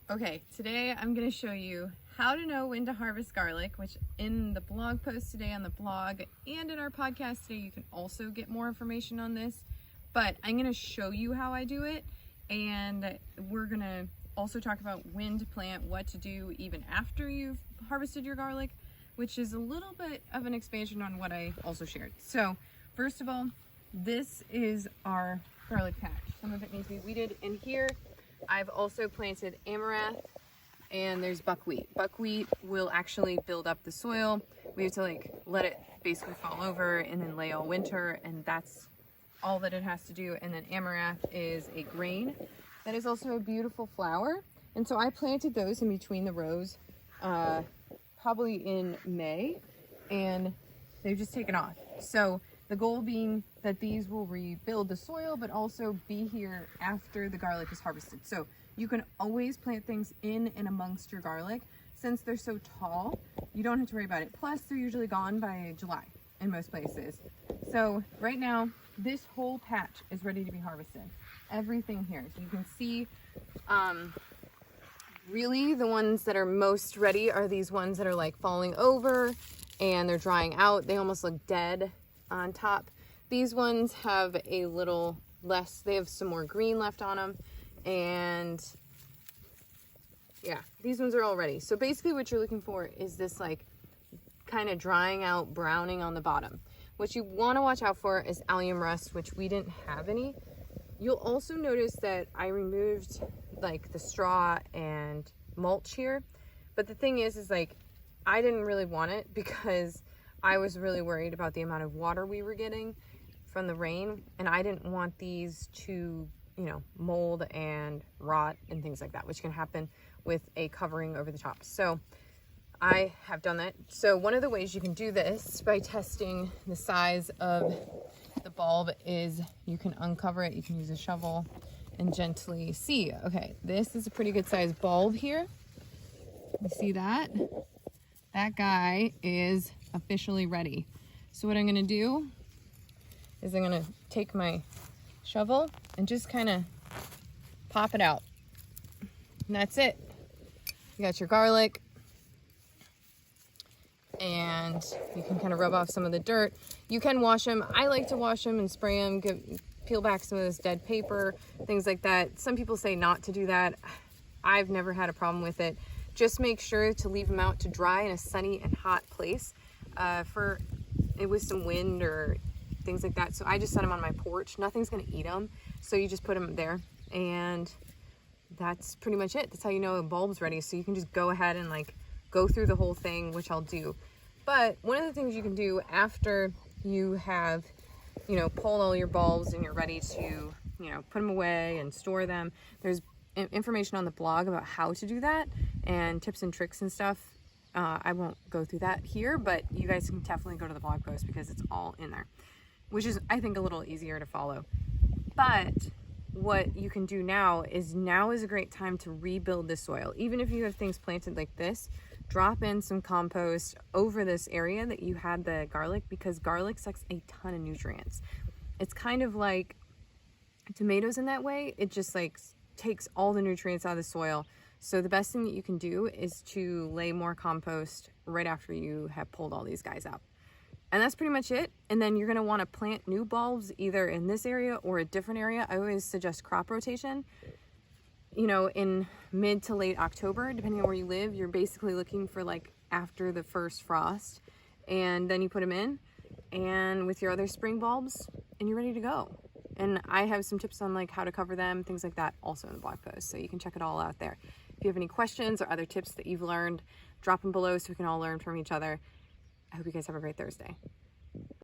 Okay, today I'm going to show you how to know when to harvest garlic, which in the blog post today on the blog and in our podcast today, you can also get more information on this. But I'm going to show you how I do it, and we're going to also talk about when to plant, what to do even after you've harvested your garlic, which is a little bit of an expansion on what I also shared. So first of all, this is our garlic patch. Some of it needs to be weeded. In here, I've also planted amaranth, and there's buckwheat. Buckwheat will actually build up the soil. We have to let it basically fall over and then lay all winter, and that's all that it has to do. And then amaranth is a grain that is also a beautiful flower. And so I planted those in between the rows probably in May, and they've just taken off. So the goal being that these will rebuild the soil, but also be here after the garlic is harvested. So you can always plant things in and amongst your garlic. Since they're so tall, you don't have to worry about it. Plus, they're usually gone by July in most places. So right now, this whole patch is ready to be harvested. Everything here. So you can see, really the ones that are most ready are these ones that are falling over and they're drying out. They almost look dead on top. These ones have a little less, they have some more green left on them, and yeah, these ones are all ready. So basically what you're looking for is this kind of drying out browning on the bottom. What you want to watch out for is allium rust, which we didn't have any. You'll also notice that I removed the straw and mulch here, but the thing is I didn't really want it because I was really worried about the amount of water we were getting from the rain, and I didn't want these to, mold and rot and things like that, which can happen with a covering over the top. So I have done that. So one of the ways you can do this by testing the size of the bulb is you can uncover it. You can use a shovel and gently see, okay, this is a pretty good sized bulb here. You see that? That guy is officially ready. So what I'm gonna do is I'm gonna take my shovel and just kind of pop it out. And that's it. You got your garlic, and you can kind of rub off some of the dirt. You can wash them. I like to wash them and spray them, peel back some of this dead paper, things like that. Some people say not to do that. I've never had a problem with it. Just make sure to leave them out to dry in a sunny and hot place with some wind or things like that. So I just set them on my porch. Nothing's gonna eat them. So you just put them there, and that's pretty much it. That's how you know a bulb's ready. So you can just go ahead and go through the whole thing, which I'll do. But one of the things you can do after you have, pulled all your bulbs and you're ready to, put them away and store them, there's information on the blog about how to do that and tips and tricks and stuff. I won't go through that here, but you guys can definitely go to the blog post because it's all in there, which is, I think, a little easier to follow. But what you can do now is a great time to rebuild the soil. Even if you have things planted like this, drop in some compost over this area that you had the garlic, because garlic sucks a ton of nutrients. It's kind of like tomatoes in that way. It just takes all the nutrients out of the soil. So the best thing that you can do is to lay more compost right after you have pulled all these guys out. And that's pretty much it. And then you're gonna wanna plant new bulbs either in this area or a different area. I always suggest crop rotation. In mid to late October, depending on where you live, you're basically looking for after the first frost, and then you put them in and with your other spring bulbs, and you're ready to go. And I have some tips on how to cover them, things like that, also in the blog post. So you can check it all out there. If you have any questions or other tips that you've learned, drop them below so we can all learn from each other. I hope you guys have a great Thursday.